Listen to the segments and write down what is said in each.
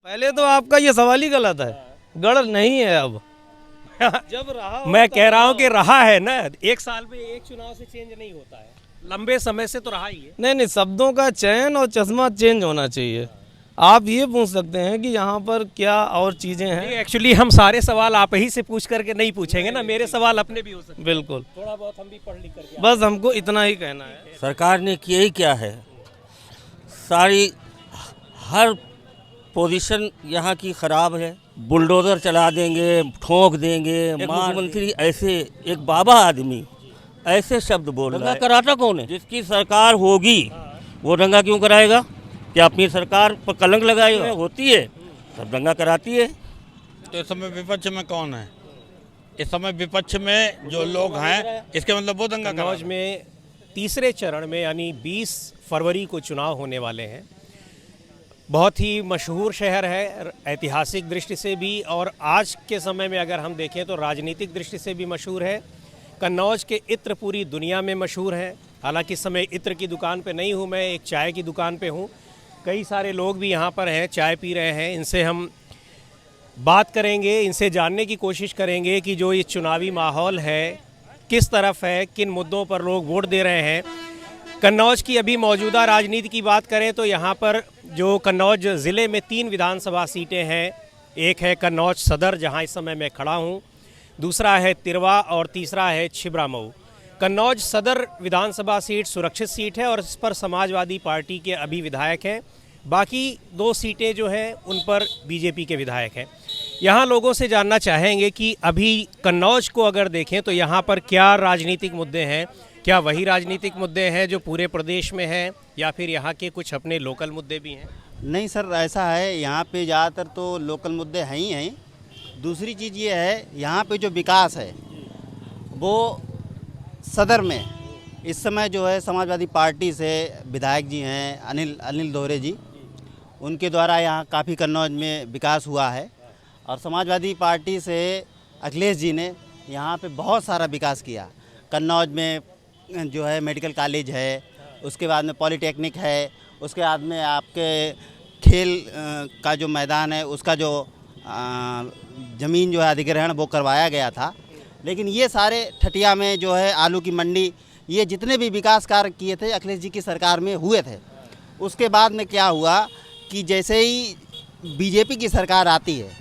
पहले तो आपका ये सवाल ही गलत है, गढ़ नहीं है अब। जब रहा मैं कह रहा हूँ कि रहा है ना, एक साल में एक चुनाव से चेंज नहीं होता है, लंबे समय से तो रहा ही है। नहीं, शब्दों का चयन और चश्मा चेंज होना चाहिए। आप ये पूछ सकते हैं कि यहाँ पर क्या और चीजें हैं। एक्चुअली हम सारे सवाल आप ही से पूछ करके नहीं पूछेंगे ना, मेरे सवाल अपने भी हो सकते हैं। बिल्कुल, थोड़ा बहुत हम भी पढ़ लिख करके बस हमको इतना ही कहना है। सरकार ने किया ही क्या है, सारी हर पोजीशन यहाँ की खराब है। बुलडोजर चला देंगे, ठोक देंगे। मुख्यमंत्री ऐसे एक बाबा आदमी ऐसे शब्द बोल रहा है। दंगा कराता कौन है? जिसकी सरकार होगी वो दंगा क्यों कराएगा? क्या अपनी सरकार पर कलंक लगाई होती है तब दंगा कराती है? तो इस समय विपक्ष में कौन है? इस समय विपक्ष में जो लोग हैं, इसके मतलब वो दंगा कन्नौज में तीसरे चरण में यानी 20 फरवरी को चुनाव होने वाले हैं। बहुत ही मशहूर शहर है ऐतिहासिक दृष्टि से भी, और आज के समय में अगर हम देखें तो राजनीतिक दृष्टि से भी मशहूर है। कन्नौज के इत्र पूरी दुनिया में मशहूर हैं। हालांकि इस समय इत्र की दुकान पे नहीं हूँ, मैं एक चाय की दुकान पे हूँ। कई सारे लोग भी यहाँ पर हैं, चाय पी रहे हैं। इनसे हम बात करेंगे, इनसे जानने की कोशिश करेंगे कि जो ये चुनावी माहौल है किस तरफ है, किन मुद्दों पर लोग वोट दे रहे हैं। कन्नौज की अभी मौजूदा राजनीति की बात करें तो यहाँ पर जो कन्नौज ज़िले में 3 विधानसभा सीटें हैं। एक है कन्नौज सदर, जहाँ इस समय मैं खड़ा हूँ, दूसरा है तिरवा और तीसरा है छिबरामऊ। कन्नौज सदर विधानसभा सीट सुरक्षित सीट है और इस पर समाजवादी पार्टी के अभी विधायक हैं। बाकी 2 सीटें जो हैं उन पर बीजेपी के विधायक हैं। यहाँ लोगों से जानना चाहेंगे कि अभी कन्नौज को अगर देखें तो यहाँ पर क्या राजनीतिक मुद्दे हैं, क्या वही राजनीतिक मुद्दे हैं जो पूरे प्रदेश में हैं, या फिर यहाँ के कुछ अपने लोकल मुद्दे भी हैं? नहीं सर, ऐसा है, यहाँ पे ज़्यादातर तो लोकल मुद्दे हैं ही हैं। दूसरी चीज़ ये है, यहाँ पे जो विकास है वो सदर में इस समय जो है समाजवादी पार्टी से विधायक जी हैं अनिल दोहरे जी, उनके द्वारा यहाँ काफ़ी कन्नौज में विकास हुआ है। और समाजवादी पार्टी से अखिलेश जी ने यहाँ पे बहुत सारा विकास किया। कन्नौज में जो है मेडिकल कॉलेज है, उसके बाद में पॉलिटेक्निक है, उसके बाद में आपके खेल का जो मैदान है उसका जो ज़मीन जो है अधिग्रहण वो करवाया गया था। लेकिन ये सारे ठटिया में जो है आलू की मंडी, ये जितने भी विकास कार्य किए थे अखिलेश जी की सरकार में हुए थे। उसके बाद में क्या हुआ कि जैसे ही बीजेपी की सरकार आती है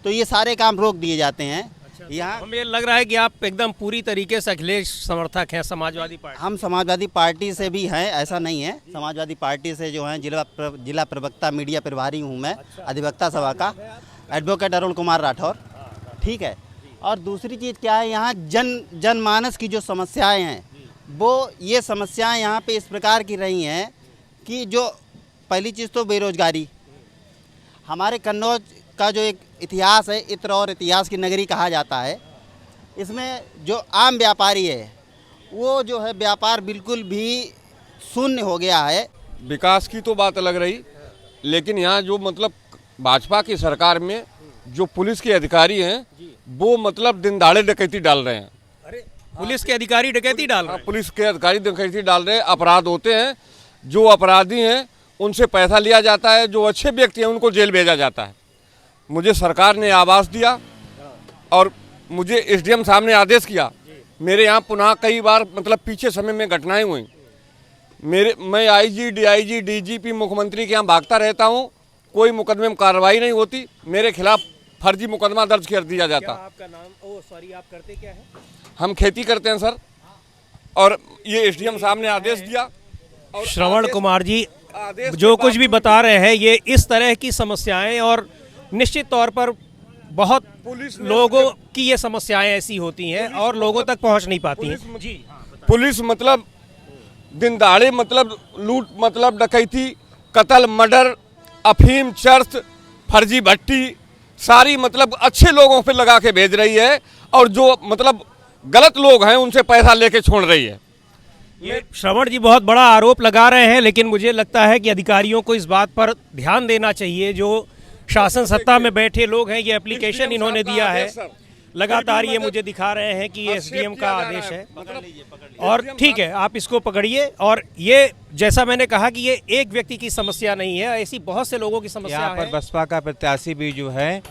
तो ये सारे काम रोक दिए जाते हैं। यहाँ हमें लग रहा है कि आप एकदम पूरी तरीके से अखिलेश समर्थक हैं समाजवादी पार्टी। हम समाजवादी पार्टी से भी हैं, ऐसा नहीं है। समाजवादी पार्टी से जो है जिला प्रवक्ता मीडिया प्रभारी हूँ मैं, अधिवक्ता सभा का, एडवोकेट अरुण कुमार राठौर, ठीक है। और दूसरी चीज़ क्या है, यहाँ जनमानस की जो समस्याएं हैं वो ये समस्याएं यहाँ पे इस प्रकार की रही हैं कि जो पहली चीज़ तो बेरोजगारी। हमारे कन्नौज का जो एक इतिहास है, इत्र और इतिहास की नगरी कहा जाता है, इसमें जो आम व्यापारी है वो जो है व्यापार बिल्कुल भी शून्य हो गया है। विकास की तो बात अलग रही, लेकिन यहाँ जो मतलब भाजपा की सरकार में जो पुलिस के अधिकारी हैं वो मतलब दिन दहाड़े डकैती डाल रहे हैं। अरे पुलिस के अधिकारी डकैती डाल रहे हैं? पुलिस के अधिकारी डकैती डाल रहे हैं। अपराध होते हैं, जो अपराधी हैं उनसे पैसा लिया जाता है, जो अच्छे व्यक्ति हैं उनको जेल भेजा जाता है। मुझे सरकार ने आवास दिया और मुझे एसडीएम साहब ने आदेश किया। मेरे यहाँ पुनः कई बार मतलब पीछे समय में घटनाएं हुई। मैं आईजी, डीआईजी, डीजीपी, मुख्यमंत्री के यहाँ भागता रहता हूँ, कोई मुकदमे में कार्रवाई नहीं होती, मेरे खिलाफ फर्जी मुकदमा दर्ज कर दिया जाता। आपका नाम? ओह सॉरी, आप करते क्या है? हम खेती करते हैं सर, और ये एसडीएम साहब ने आदेश दिया। और श्रवण कुमार जी जो कुछ भी बता रहे हैं ये इस तरह की समस्याएं, और निश्चित तौर पर बहुत लोगों की ये समस्याएं ऐसी होती हैं और लोगों तक पहुंच नहीं पाती हैं। जी, पुलिस मतलब दिन दहाड़े मतलब लूट, मतलब डकैती, कत्ल, मर्डर, अफीम, चर्च, फर्जी भट्टी, सारी मतलब अच्छे लोगों पे लगा के भेज रही है, और जो मतलब गलत लोग हैं उनसे पैसा लेके छोड़ रही है। ये श्रवण जी बहुत बड़ा आरोप लगा रहे हैं, लेकिन मुझे लगता है कि अधिकारियों को इस बात पर ध्यान देना चाहिए। जो शासन सत्ता में बैठे लोग हैं, ये एप्लीकेशन इन्होंने दिया है, लगातार ये मुझे दिखा रहे हैं कि ये एसडीएम का आदेश है और ठीक है, आप इसको पकड़िए। और ये जैसा मैंने कहा कि ये एक व्यक्ति की समस्या नहीं है, ऐसी बहुत से लोगों की समस्या यहाँ पर है। बसपा का प्रत्याशी भी जो है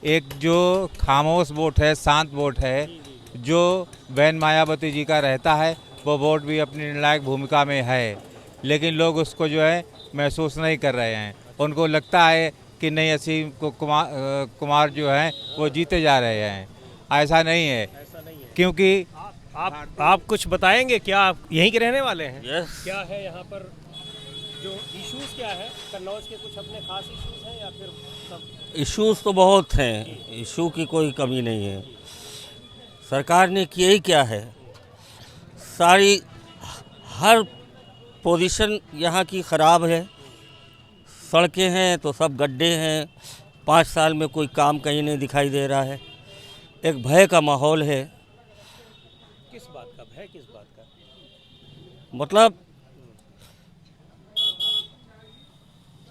एक जो खामोश वोट है, शांत वोट है, जो बहन मायावती जी का रहता है, वो वोट भी अपनी निर्णायक भूमिका में है, लेकिन लोग उसको जो है महसूस नहीं कर रहे हैं। उनको लगता है कि नहीं, असीम को कुमार जो हैं वो जीते जा रहे हैं। ऐसा नहीं है, क्योंकि आप कुछ बताएंगे क्या? आप यहीं के रहने वाले हैं? यस। क्या है यहाँ पर जो इश्यूज क्या है? कन्नौज के कुछ अपने खास इश्यूज हैं या फिर सब? इश्यूज तो बहुत हैं, इशू की कोई कमी नहीं है। सरकार ने किया ही क्या है, सारी हर पोजीशन यहाँ की ख़राब है। सड़कें हैं तो सब गड्ढे हैं, 5 साल में कोई काम कहीं नहीं दिखाई दे रहा है। एक भय का माहौल है। किस बात का भय? किस बात का? मतलब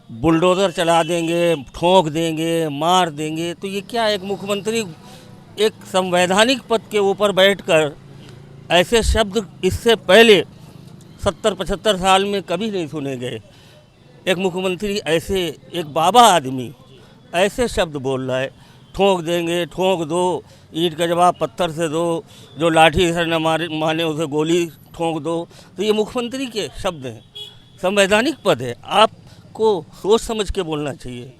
बुलडोज़र चला देंगे, ठोक देंगे, मार देंगे, तो ये क्या, एक मुख्यमंत्री एक संवैधानिक पद के ऊपर बैठकर ऐसे शब्द इससे पहले 70-75 साल में कभी नहीं सुने गए। एक मुख्यमंत्री ऐसे, एक बाबा आदमी ऐसे शब्द बोल रहा है, ठोक देंगे, ठोक दो, ईंट का जवाब पत्थर से दो, जो लाठी से न माने उसे गोली ठोक दो। तो ये मुख्यमंत्री के शब्द हैं, संवैधानिक पद है, आपको सोच समझ के बोलना चाहिए।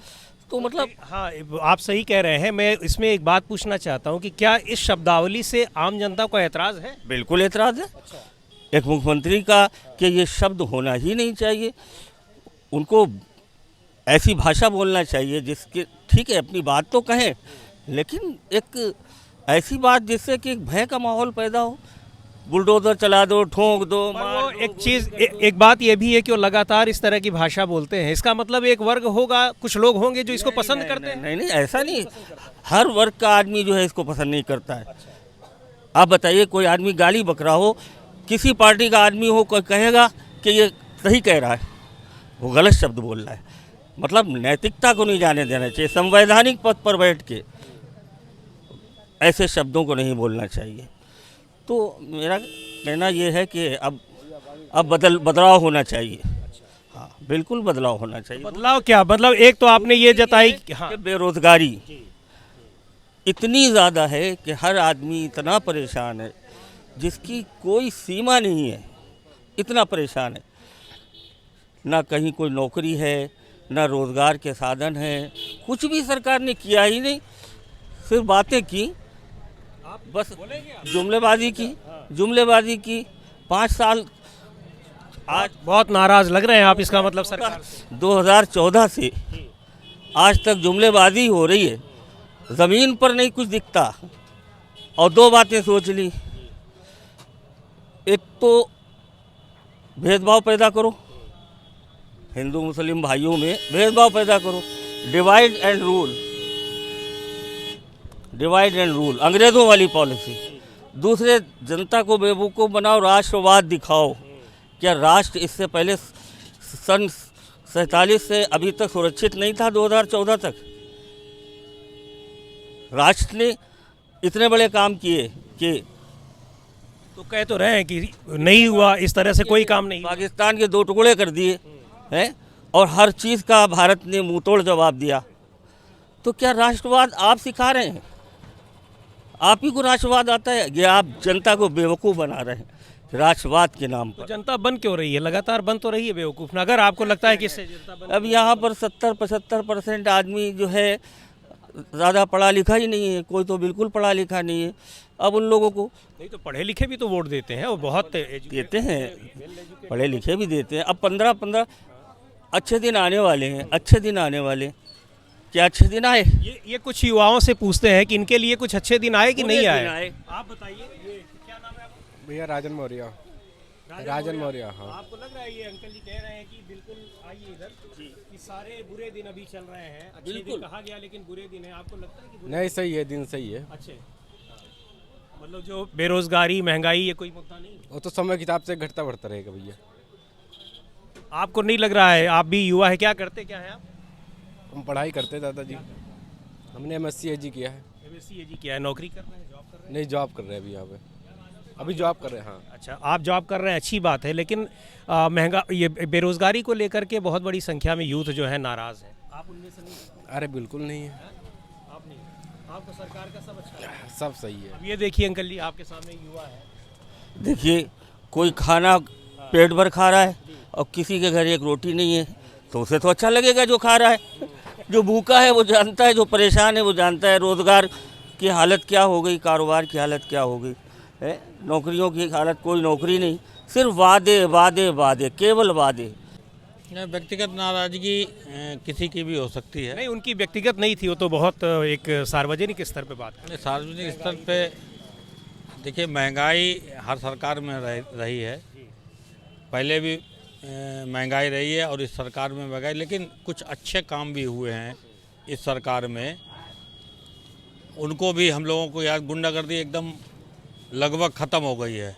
तो मतलब हाँ, आप सही कह रहे हैं। मैं इसमें एक बात पूछना चाहता हूँ कि क्या इस शब्दावली से आम जनता को एतराज़ है? बिल्कुल एतराज़ है। एक मुख्यमंत्री का कि ये शब्द होना ही नहीं चाहिए। उनको ऐसी भाषा बोलना चाहिए जिसके, ठीक है अपनी बात तो कहें, लेकिन एक ऐसी बात जिससे कि एक भय का माहौल पैदा हो। बुलडोजर चला दो, ठोक दो, मार वो दो, एक चीज़, एक बात ये भी है कि वो लगातार इस तरह की भाषा बोलते हैं। इसका मतलब एक वर्ग होगा, कुछ लोग होंगे जो इसको पसंद करते हैं। नहीं, ऐसा नहीं, हर वर्ग का आदमी जो है इसको पसंद नहीं करता है। आप बताइए, कोई आदमी गाली बक रहा हो, किसी पार्टी का आदमी हो, कोई कहेगा कि ये सही कह रहा है, वो गलत शब्द बोल रहा है। मतलब नैतिकता को नहीं जाने देना चाहिए। संवैधानिक पद पर बैठ के ऐसे शब्दों को नहीं बोलना चाहिए। तो मेरा कहना ये है कि अब बदलाव होना चाहिए। हाँ, बिल्कुल बदलाव होना चाहिए। बदलाव क्या मतलब? एक तो आपने ये जताई कि हाँ, बेरोजगारी इतनी ज़्यादा है कि हर आदमी इतना परेशान है जिसकी कोई सीमा नहीं है, इतना परेशान है। ना कहीं कोई नौकरी है, ना रोज़गार के साधन हैं, कुछ भी सरकार ने किया ही नहीं। सिर्फ बातें की, बस जुमलेबाजी की 5 साल। आज बहुत नाराज लग रहे हैं आप, इसका मतलब सरकार 2014 से आज तक जुमलेबाजी हो रही है, ज़मीन पर नहीं कुछ दिखता। और 2 बातें सोच ली, एक तो भेदभाव पैदा करो, हिंदू मुस्लिम भाइयों में भेदभाव पैदा करो, डिवाइड एंड रूल, अंग्रेज़ों वाली पॉलिसी। दूसरे, जनता को बेवकूफ़ बनाओ, राष्ट्रवाद दिखाओ। क्या राष्ट्र इससे पहले सन 47 से अभी तक सुरक्षित नहीं था? 2014 तक राष्ट्र ने इतने बड़े काम किए कि तो कह तो रहे हैं कि नहीं हुआ, इस तरह से कोई काम नहीं। पाकिस्तान के 2 टुकड़े कर दिए हैं और हर चीज़ का भारत ने मुंह तोड़ जवाब दिया। तो क्या राष्ट्रवाद आप सिखा रहे हैं? आप ही को राष्ट्रवाद आता है? ये आप जनता को बेवकूफ़ बना रहे हैं राष्ट्रवाद के नाम तो पर। जनता बन क्यों रही है? लगातार बन तो रही है बेवकूफ़। अगर आपको लगता है कि इससे जनता बन, अब यहाँ पर 70-75% आदमी जो है ज़्यादा पढ़ा लिखा ही नहीं है, कोई तो बिल्कुल पढ़ा लिखा नहीं है। अब उन लोगों को नहीं तो पढ़े लिखे भी तो वोट देते हैं, वो बहुत देते हैं, पढ़े लिखे भी देते हैं। अब 15 अच्छे दिन आने वाले हैं, अच्छे दिन आने वाले। क्या अच्छे दिन आए? ये कुछ युवाओं से पूछते हैं कि इनके लिए कुछ अच्छे दिन आए कि नहीं आए। आप बताइए, ये क्या नाम है आपका? भैया राजन मौर्य। राजन मौर्य, हाँ। आपको लग रहा है ये अंकल जी कह रहे हैं कि बिल्कुल आइए इधर कि सारे बुरे दिन अभी चल रहे हैं, अच्छे दिन कहा गया लेकिन बुरे दिन है। आपको लगता है कि बुरे? नहीं, सही है, दिन सही है। अच्छे, मतलब जो बेरोजगारी, महंगाई, ये कोई मुद्दा नहीं? वो तो समय किताब से घटता बढ़ता रहेगा भैया। आपको नहीं लग रहा है? आप भी युवा है, क्या करते क्या है आप? हम पढ़ाई करते दादाजी। हमने MSc AG किया है। MSc AG किया है, नौकरी कर रहे हैं, जॉब कर रहे हैं? नहीं, जॉब कर रहे हैं अभी यहाँ पे। अभी जॉब कर रहे हैं, हाँ। अच्छा, आप जॉब कर रहे हैं, अच्छी बात है, लेकिन महंगा ये बेरोजगारी को लेकर के बहुत बड़ी संख्या में यूथ जो है नाराज़ है। आप उनमें से नहीं? अरे बिल्कुल नहीं है, आप नहीं, आपको सरकार का सब अच्छा है? सब सही है। अब ये देखिए अंकल जी, आपके सामने युवा है। देखिए, कोई खाना पेट भर खा रहा है और किसी के घर एक रोटी नहीं है, तो उसे तो अच्छा लगेगा जो खा रहा है। जो भूखा है वो जानता है, जो परेशान है वो जानता है रोज़गार की हालत क्या हो गई, कारोबार की हालत क्या हो गई है, नौकरियों की हालत, कोई नौकरी नहीं, सिर्फ वादे वादे वादे, केवल वादे। व्यक्तिगत नाराजगी किसी की भी हो सकती है। नहीं, उनकी व्यक्तिगत नहीं थी, वो तो बहुत एक सार्वजनिक स्तर पे बात है। सार्वजनिक स्तर पे देखिए, महंगाई हर सरकार में रही है, पहले भी महंगाई रही है और इस सरकार में महंगाई, लेकिन कुछ अच्छे काम भी हुए हैं इस सरकार में। उनको भी हम लोगों को याद, गुंडागर्दी एकदम लगभग ख़त्म हो गई है।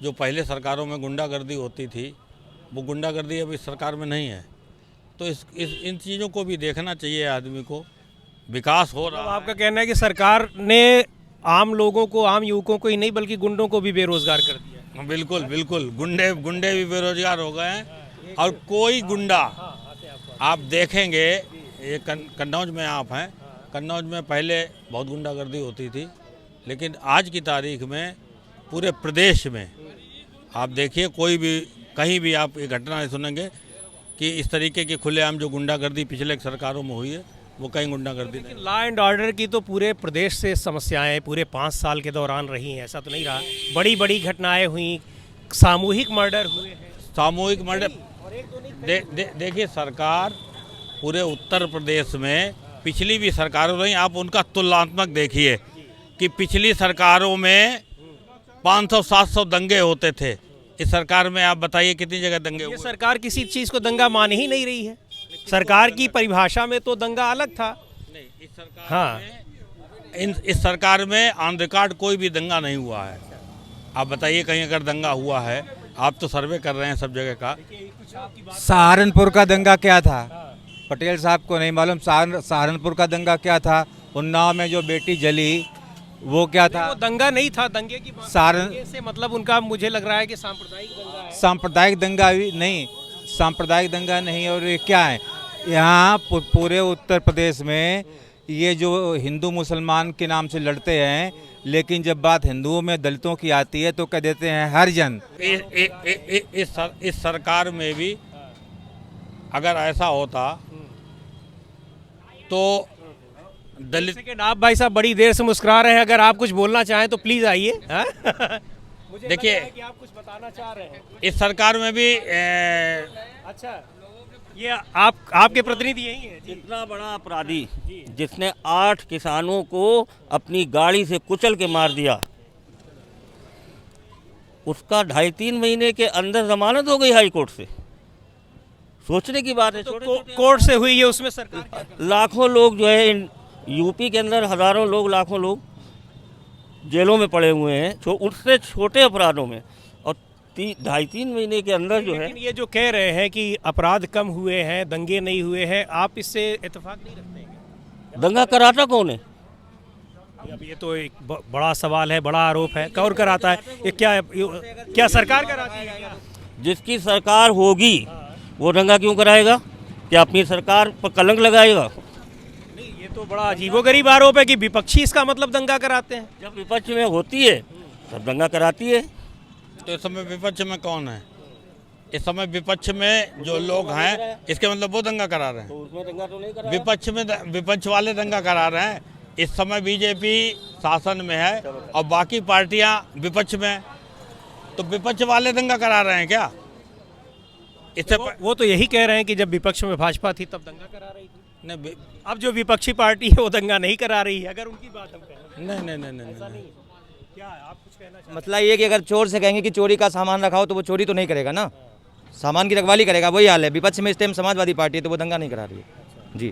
जो पहले सरकारों में गुंडागर्दी होती थी, वो गुंडागर्दी अब इस सरकार में नहीं है। तो इन चीज़ों को भी देखना चाहिए आदमी को। विकास हो रहा है। आपका कहना है कि सरकार ने आम लोगों को, आम युवकों को ही नहीं बल्कि गुंडों को भी बेरोजगार कर दिया? बिल्कुल बिल्कुल, गुंडे भी बेरोजगार हो गए हैं। और कोई गुंडा आप देखेंगे, ये कन्नौज में आप हैं, कन्नौज में पहले बहुत गुंडागर्दी होती थी, लेकिन आज की तारीख में पूरे प्रदेश में आप देखिए, कोई भी कहीं भी आप ये घटना नहीं सुनेंगे कि इस तरीके की खुलेआम जो गुंडागर्दी पिछले सरकारों में हुई है, वो कहीं गुंडागर्दी नहीं। लॉ एंड ऑर्डर की तो पूरे प्रदेश से समस्याएं पूरे 5 साल के दौरान रही हैं, ऐसा तो नहीं रहा। बड़ी बड़ी घटनाएं हुई, सामूहिक मर्डर हुए हैं। सामूहिक मर्डर देखिए, सरकार पूरे उत्तर प्रदेश में पिछली भी सरकारों रही, आप उनका तुलनात्मक देखिए कि पिछली सरकारों में 500-700 दंगे होते थे। इस सरकार में आप बताइए कितनी जगह दंगे हुए? ये सरकार किसी चीज़ को दंगा मान ही नहीं रही है। सरकार की परिभाषा में तो दंगा अलग था। नहीं, इस सरकार हाँ, इस सरकार में ऑन रिकॉर्ड कोई भी दंगा नहीं हुआ है। आप बताइए कहीं अगर दंगा हुआ है? आप तो सर्वे कर रहे हैं सब जगह का। सहारनपुर का दंगा क्या था, पटेल साहब को नहीं मालूम। सहारनपुर का दंगा क्या था, उन्नाव में जो बेटी जली, वो क्या था? वो दंगा नहीं था। दंगे की बात दंगे से मतलब उनका मुझे लग रहा है कि सांप्रदायिक दंगा है। सांप्रदायिक दंगा भी नहीं, सांप्रदायिक दंगा नहीं। और ये क्या है, यहाँ पूरे उत्तर प्रदेश में ये जो हिंदू मुसलमान के नाम से लड़ते हैं, लेकिन जब बात हिंदुओं में दलितों की आती है तो कह देते हैं हरिजन। इस सरकार में भी अगर ऐसा होता तो दलित। सेकंड, आप भाई साहब बड़ी देर से मुस्कुरा रहे हैं, अगर आप कुछ बोलना चाहें तो प्लीज आइए। मुझे देखिए, कि आप कुछ बताना चाह रहे हैं। इस सरकार में भी अच्छा, ये आपके प्रतिनिधि यही हैं? इतना बड़ा अपराधी जिसने 8 किसानों को अपनी गाड़ी से कुचल के मार दिया, उसका 2.5-3 महीने के अंदर जमानत हो गई हाई कोर्ट से। सोचने की बात है। तो कोर्ट से हुई है, उसमें सरकार क्या कर रही है? लाखों लोग जो है यूपी के अंदर, हजारों लोग, लाखों लोग जेलों में पड़े हुए हैं उससे छोटे अपराधों में, और 2.5-3 महीने के अंदर जो है। लेकिन ये जो कह रहे हैं कि अपराध कम हुए हैं, दंगे नहीं हुए हैं, आप इससे इत्तेफाक नहीं रखते हैं? दंगा कराता कौन है? अब ये तो एक बड़ा सवाल है, बड़ा आरोप है। कौन कराता है? ये क्या सरकार कराती है क्या? जिसकी सरकार होगी वो दंगा क्यों कराएगा? क्या अपनी सरकार पर कलंक लगाएगा? नहीं, ये तो बड़ा अजीबोगरीब आरोप है कि विपक्षी इसका मतलब दंगा कराते हैं। जब विपक्ष में होती है तब दंगा कराती है। तो इस समय विपक्ष में कौन है? इस समय विपक्ष में जो लोग हैं, इसके मतलब वो दंगा करा रहे हैं। तो उसमें दंगा तो नहीं करा। विपक्ष में विपक्ष वाले दंगा करा रहे हैं। इस समय बीजेपी शासन में है और बाकी पार्टियां विपक्ष में हैं। तो विपक्ष वाले दंगा करा रहे हैं क्या? इससे वो तो यही कह रहे हैं कि जब विपक्ष में भाजपा थी तब दंगा करा रही थी। नहीं, अब जो विपक्षी पार्टी है वो दंगा नहीं करा रही है, अगर उनकी बात हम कहें। नहीं। क्या आप कुछ कहना चाहते हैं? मतलब ये कि अगर चोर से कहेंगे कि चोरी का सामान रखा हो तो वो चोरी तो नहीं करेगा ना, सामान की रखवाली करेगा। वही हाल है विपक्ष में। इस टाइम समाजवादी पार्टी है तो वो दंगा नहीं करा रही है जी।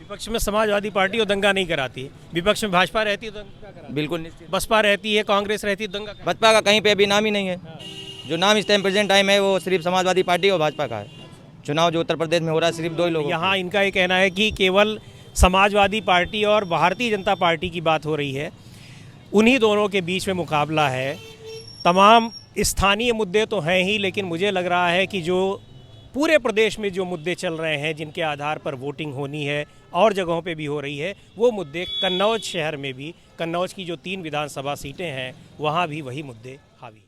विपक्ष में समाजवादी पार्टी और दंगा नहीं कराती है, विपक्ष में भाजपा रहती है तो दंगा कराती है। बिल्कुल निश्चित। बसपा रहती है, कांग्रेस रहती है, दंगा कराती बसपा का कहीं पे अभी नाम ही नहीं है। जो नाम इस टाइम प्रेजेंट टाइम है वो सिर्फ समाजवादी पार्टी और भाजपा का है। चुनाव जो उत्तर प्रदेश में हो रहा है सिर्फ 2 ही लोग। यहाँ इनका ये कहना है कि केवल समाजवादी पार्टी और भारतीय जनता पार्टी की बात हो रही है, उन्हीं दोनों के बीच में मुकाबला है। तमाम स्थानीय मुद्दे तो हैं ही, लेकिन मुझे लग रहा है कि जो पूरे प्रदेश में जो मुद्दे चल रहे हैं, जिनके आधार पर वोटिंग होनी है और जगहों पे भी हो रही है, वो मुद्दे कन्नौज शहर में भी, कन्नौज की जो 3 विधानसभा सीटें हैं वहाँ भी वही मुद्दे हावी हैं।